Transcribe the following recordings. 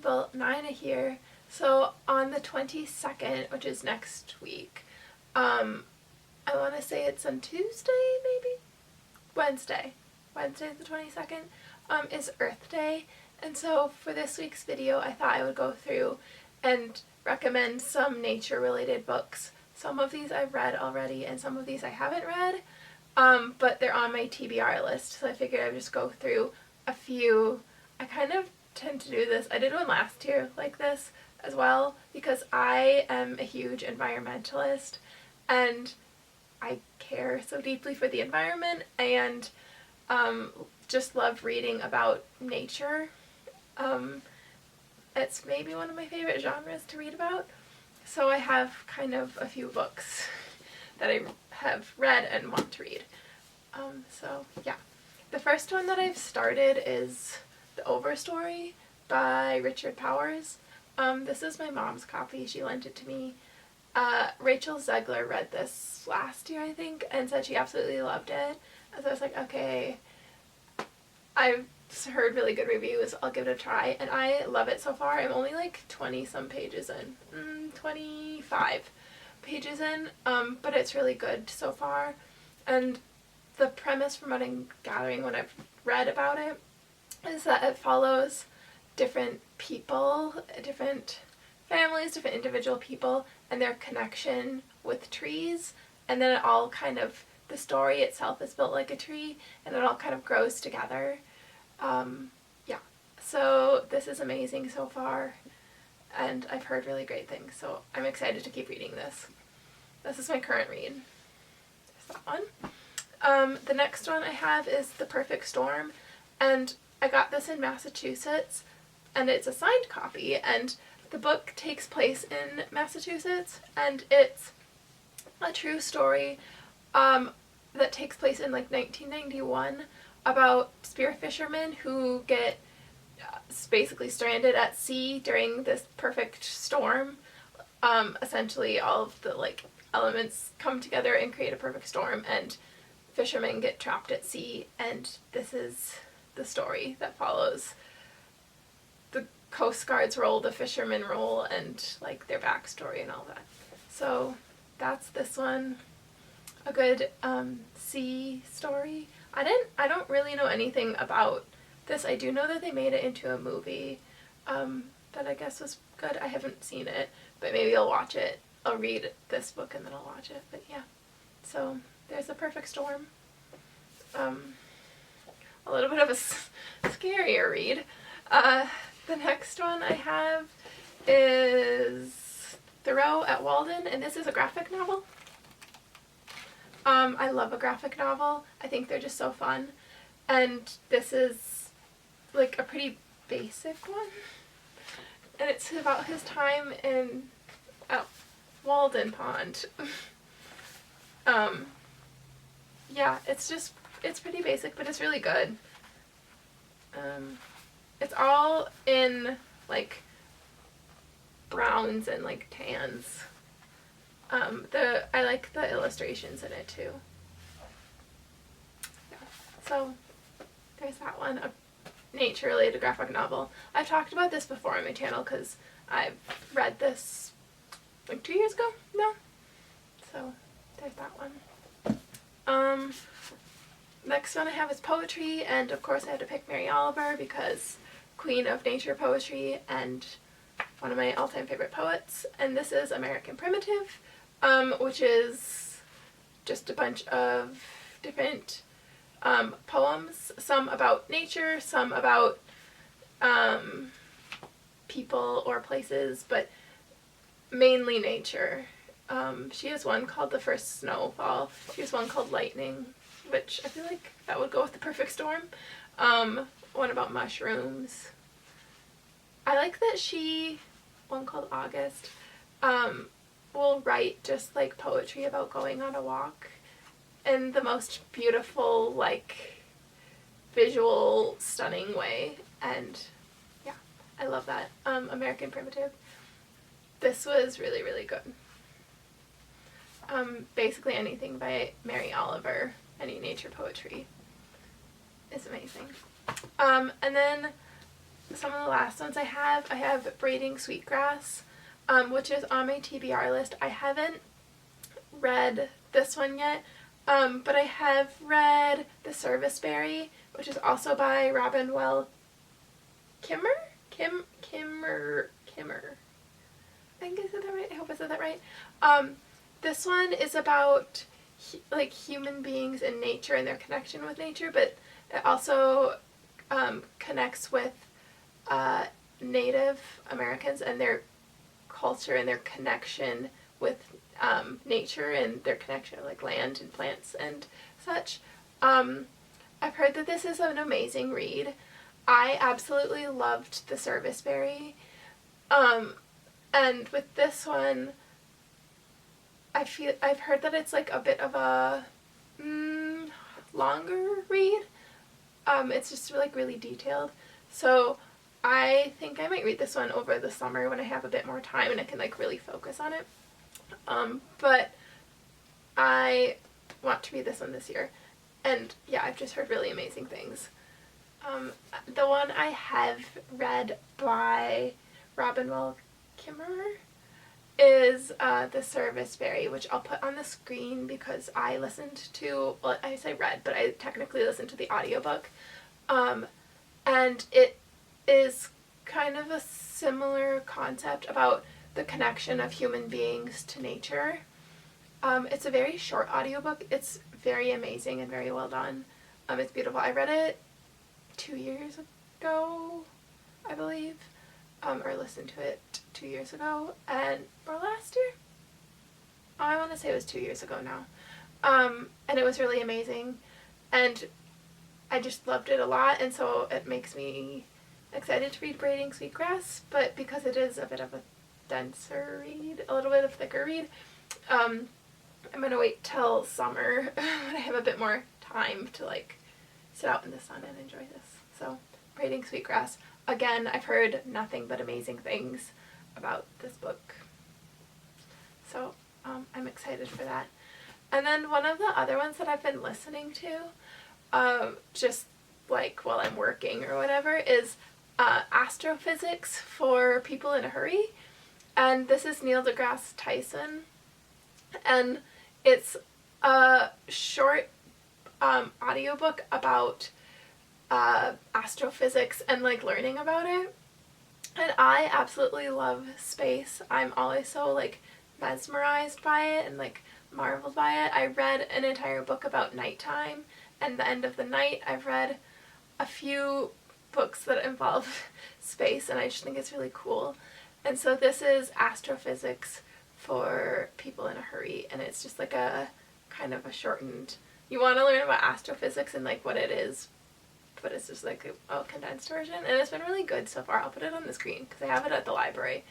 people, Nina here. So on the 22nd, which is next week, I want to say it's on Tuesday, maybe? Wednesday the 22nd, is Earth Day. And so for this week's video, I thought I would go through and recommend some nature-related books. Some of these I've read already, and some of these I haven't read, but they're on my TBR list, so I figured I would just go through a few. I kind of tend to do this. I did one last year like this as well, because I am a huge environmentalist, and I care so deeply for the environment, and just love reading about nature. It's maybe one of my favorite genres to read about. So I have kind of a few books that I have read and want to read. So yeah. The first one that I've started is The Overstory by Richard Powers. This is my mom's copy. She lent it to me. Rachel Zegler read this last year, I think, and said she absolutely loved it. And so I was like, okay, I've heard really good reviews, I'll give it a try, and I love it so far. I'm only like 20 some pages in, 25 pages in, but it's really good so far. And the premise, from what I'm gathering when I've read about it, is that it follows different people, different families, different individual people, and their connection with trees, and then it all kind of, the story itself is built like a tree, and it all kind of grows together. Yeah, so this is amazing so far, and I've heard really great things, so I'm excited to keep reading this. This is my current read. There's that one. The next one I have is The Perfect Storm, and I got this in Massachusetts, and it's a signed copy, and the book takes place in Massachusetts, and it's a true story that takes place in like 1991 about spear fishermen who get basically stranded at sea during this perfect storm. Essentially all of the like elements come together and create a perfect storm, and fishermen get trapped at sea, and this is the story that follows the Coast Guard's role, the fishermen role, and like their backstory and all that. So that's this one. A good sea story. I don't really know anything about this. I do know that they made it into a movie that I guess was good. I haven't seen it, but maybe I'll watch it. I'll read this book and then I'll watch it. But yeah, so there's The Perfect Storm. A little bit of a scarier read. The next one I have is Thoreau at Walden, and this is a graphic novel. I love a graphic novel. I think they're just so fun. And this is like a pretty basic one. And it's about his time in Walden Pond. Yeah, it's pretty basic, but it's really good. It's all in like browns and like tans. I like the illustrations in it too. Yeah. So there's that one, a nature-related graphic novel. I've talked about this before on my channel because I've read this like 2 years ago now. So there's that one. Next one I have is poetry, and of course I have to pick Mary Oliver because queen of nature poetry and one of my all-time favorite poets. And this is American Primitive, which is just a bunch of different poems, some about nature, some about people or places, but mainly nature. She has one called The First Snowfall. She has one called Lightning, which I feel like that would go with The Perfect Storm. One about mushrooms. I like that one called August, will write just like poetry about going on a walk in the most beautiful, like visual, stunning way. And yeah, I love that. American Primitive. This was really, really good. Basically anything by Mary Oliver, any nature poetry is amazing. And then some of the last ones I have Braiding Sweetgrass, which is on my TBR list. I haven't read this one yet, but I have read The Serviceberry, which is also by Robin Wall Kimmer? Kimmer. I think I said that right. I hope I said that right. This one is about like human beings and nature and their connection with nature, but it also connects with Native Americans and their culture and their connection with nature and their connection like land and plants and such. I've heard that this is an amazing read. I absolutely loved The Serviceberry. And with this one, I've heard that it's like a bit of a longer read. It's just like really detailed. So I think I might read this one over the summer when I have a bit more time and I can like really focus on it. But I want to read this one this year. And yeah, I've just heard really amazing things. The one I have read by Robin Wall Kimmer is The Serviceberry, which I'll put on the screen because I listened to, well, I say read, but I technically listened to the audiobook. And it is kind of a similar concept about the connection of human beings to nature. It's a very short audiobook. It's very amazing and very well done. It's beautiful. I read it 2 years ago, I believe, or listened to it 2 years ago, or last year? Oh, I want to say it was 2 years ago now. And it was really amazing, and I just loved it a lot, and so it makes me excited to read Braiding Sweetgrass, but because it is a bit of a denser read, a little bit of thicker read, I'm going to wait till summer when I have a bit more time to like sit out in the sun and enjoy this. So, Braiding Sweetgrass. Again, I've heard nothing but amazing things about this book. So, I'm excited for that. And then one of the other ones that I've been listening to, just like while I'm working or whatever, is Astrophysics for People in a Hurry. And this is Neil deGrasse Tyson. And it's a short audiobook about astrophysics and like learning about it. And I absolutely love space. I'm always so like mesmerized by it and like marveled by it. I read an entire book about nighttime and the end of the night. I've read a few books that involve space and I just think it's really cool. And so this is Astrophysics for People in a Hurry, and it's just like a kind of a shortened, you want to learn about astrophysics and like what it is, but it's just like a condensed version, and it's been really good so far. I'll put it on the screen because I have it at the library.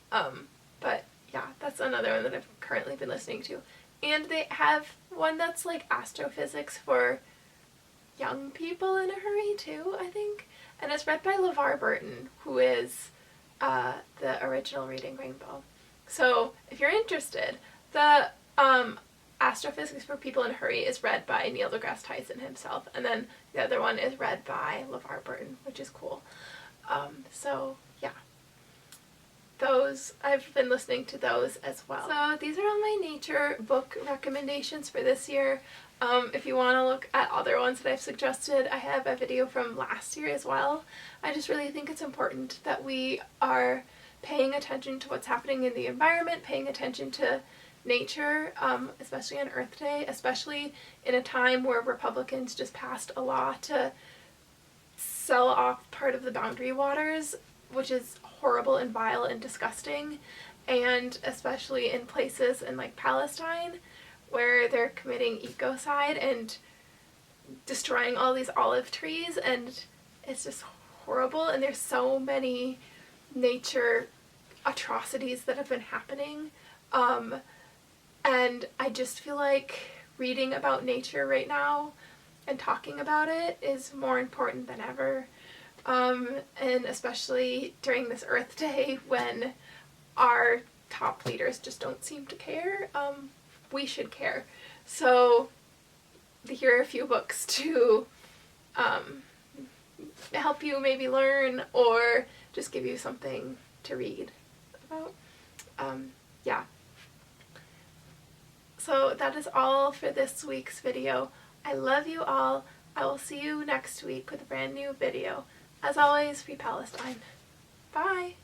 But yeah, that's another one that I've currently been listening to. And they have one that's like astrophysics for young people in a hurry too, I think. And it's read by LeVar Burton, who is the original Reading Rainbow. So if you're interested, the Astrophysics for People in a Hurry is read by Neil deGrasse Tyson himself, and then the other one is read by LeVar Burton, which is cool. So yeah, those, I've been listening to those as well. So these are all my nature book recommendations for this year. If you want to look at other ones that I've suggested, I have a video from last year as well. I just really think it's important that we are paying attention to what's happening in the environment, paying attention to nature, especially on Earth Day, especially in a time where Republicans just passed a law to sell off part of the Boundary Waters, which is horrible and vile and disgusting, and especially in places in like Palestine where they're committing ecocide and destroying all these olive trees, and it's just horrible, and there's so many nature atrocities that have been happening, and I just feel like reading about nature right now and talking about it is more important than ever, and especially during this Earth Day when our top leaders just don't seem to care. We should care. So here are a few books to help you maybe learn or just give you something to read about. Yeah. So that is all for this week's video. I love you all. I will see you next week with a brand new video. As always, Free Palestine. Bye!